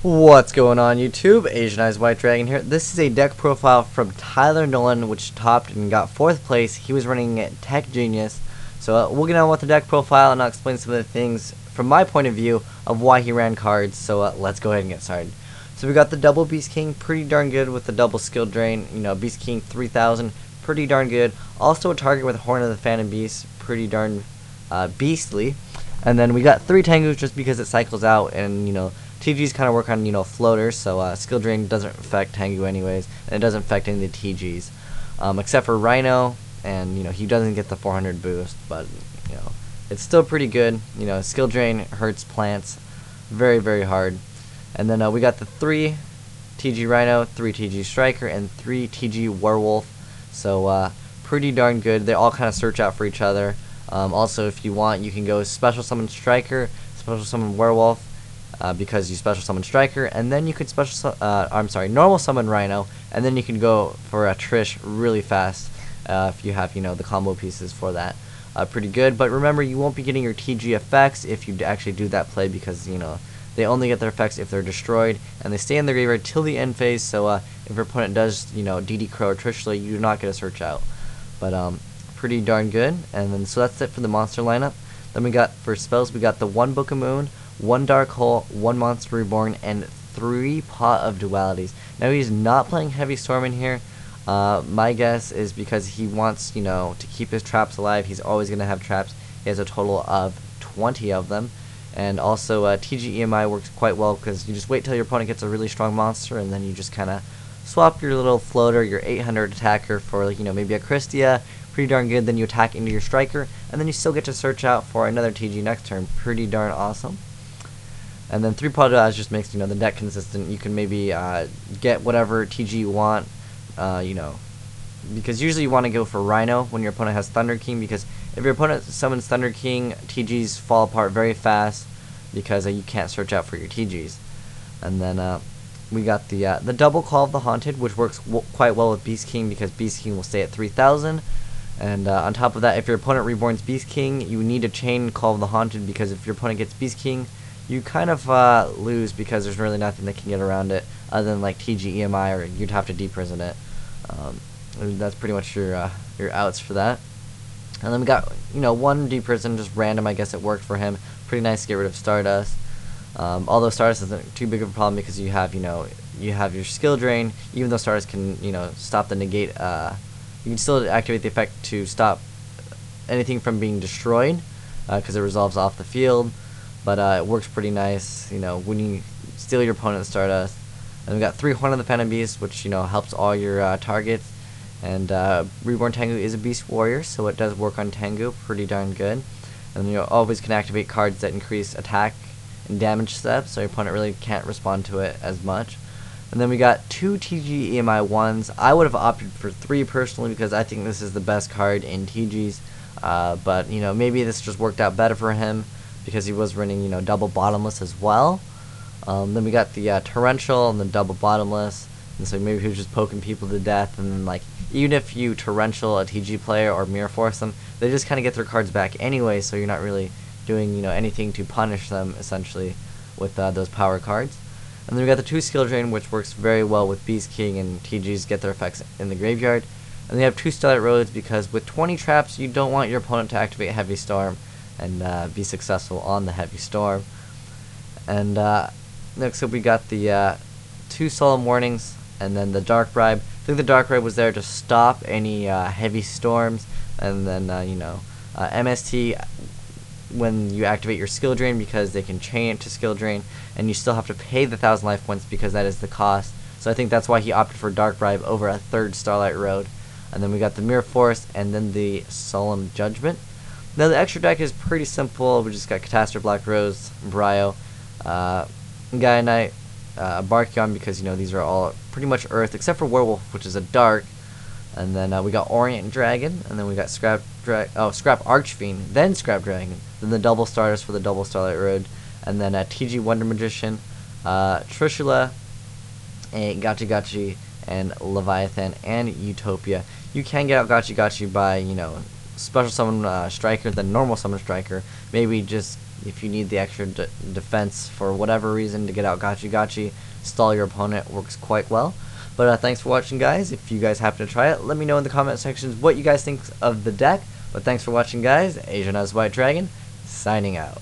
What's going on YouTube? azneyeswhitedragon here. This is a deck profile from Tyler Nolan, which topped and got 4th place. He was running Tech Genius. So we'll get on with the deck profile and I'll explain some of the things from my point of view of why he ran cards. So let's go ahead and get started. So we got the double Beast King, pretty darn good with the double Skilldrain. You know, Beast King 3000, pretty darn good. Also a target with Horn of the Phantom Beast, pretty darn beastly. And then we got 3 Tengus just because it cycles out, and you know, TGs kind of work on, you know, floaters, so Skilldrain doesn't affect Tengu anyways, and it doesn't affect any of the TGs, except for Rhino, and you know, he doesn't get the 400 boost, but you know, it's still pretty good. You know, Skilldrain hurts plants very, very hard. And then we got the 3 TG Rhino, 3 TG Striker, and 3 TG Werewolf, so pretty darn good. They all kind of search out for each other. Also, if you want, you can go Special Summon Striker, Special Summon Werewolf, because you Special Summon Striker, and then you could Normal Summon Rhino, and then you can go for a Trish really fast if you have, you know, the combo pieces for that. Pretty good, but remember, you won't be getting your TG effects if you actually do that play, because, you know, they only get their effects if they're destroyed, and they stay in the graveyard till the end phase, so if your opponent does, you know, DD Crow or Trishula, you do not get a search out. But, pretty darn good. And then so that's it for the monster lineup. Then we got, for spells, we got the 1 Book of Moon, 1 Dark Hole, 1 Monster Reborn, and 3 Pot of Dualities. Now he's not playing Heavy Storm in here. My guess is because he wants, you know, to keep his traps alive. He's always going to have traps. He has a total of 20 of them. And also TG EMI works quite well because you just wait till your opponent gets a really strong monster, and then you just kind of swap your little floater, your 800 attacker, for, like, you know, maybe a Christia. Pretty darn good. Then you attack into your striker, and then you still get to search out for another TG next turn. Pretty darn awesome. And then 3 Pot of just makes, you know, the deck consistent. You can maybe get whatever TG you want, you know, because usually you want to go for Rhino when your opponent has Thunder King, because if your opponent summons Thunder King, TGs fall apart very fast because you can't search out for your TGs. And then we got the double Call of the Haunted, which works quite well with Beast King because Beast King will stay at 3000. And on top of that, if your opponent reborns Beast King, you need to chain Call of the Haunted, because if your opponent gets Beast King, you kind of lose, because there's really nothing that can get around it other than like TG EMI, or you'd have to deprison it. That's pretty much your outs for that. And then we got, you know, 1 deprison, just random. I guess it worked for him. Pretty nice to get rid of Stardust. Although Stardust isn't too big of a problem because you have, you know, you have your Skilldrain. Even though Stardust can, you know, stop the negate. You can still activate the effect to stop anything from being destroyed, because it resolves off the field. But it works pretty nice, you know, when you steal your opponent's Stardust. And we got 3 Horn of the Phantom Beast, which, you know, helps all your targets. And Reborn Tengu is a Beast Warrior, so it does work on Tengu pretty darn good. And you always can activate cards that increase attack and damage steps, so your opponent really can't respond to it as much. And then we got 2 TG EMI 1s. I would have opted for 3 personally, because I think this is the best card in TGs. But, you know, maybe this just worked out better for him because he was running, you know, double bottomless as well. Then we got the Torrential and the double bottomless. And so maybe he was just poking people to death. And then, like, even if you Torrential a TG player or Mirror Force them, they just kind of get their cards back anyway, so you're not really doing, you know, anything to punish them, essentially, with those power cards. And then we got the 2 Skilldrain, which works very well with Beast King, and TGs get their effects in the graveyard. And we have 2 Starlight Roads, because with 20 traps, you don't want your opponent to activate Heavy Storm and be successful on the Heavy Storm. And next up we got the 2 Solemn Warnings, and then the Dark Bribe. I think the Dark Bribe was there to stop any Heavy Storms, and then, you know, MST when you activate your Skilldrain, because they can chain it to Skilldrain, and you still have to pay the 1000 life points because that is the cost. So I think that's why he opted for Dark Bribe over a 3rd Starlight Road. And then we got the Mirror Force, and then the Solemn Judgment. Now the extra deck is pretty simple. We just got Catastrophe, Black Rose, Brio, Gaia Knight, Barkion, because, you know, these are all pretty much Earth, except for Werewolf, which is a Dark. And then we got Orient Dragon, and then we got Scrap Archfiend, then Scrap Dragon, then the double Stardust for the double Starlight Road, and then TG Wonder Magician, Trishula, Gachi Gachi, and Leviathan, and Utopia. You can get out Gachi Gachi by, you know, special summon Striker, then normal summon Striker, maybe just if you need the extra defense for whatever reason to get out gachi, stall your opponent, works quite well. But thanks for watching, guys. If you guys happen to try it, let me know in the comment sections what you guys think of the deck. But thanks for watching, guys. Asian as White Dragon, signing out.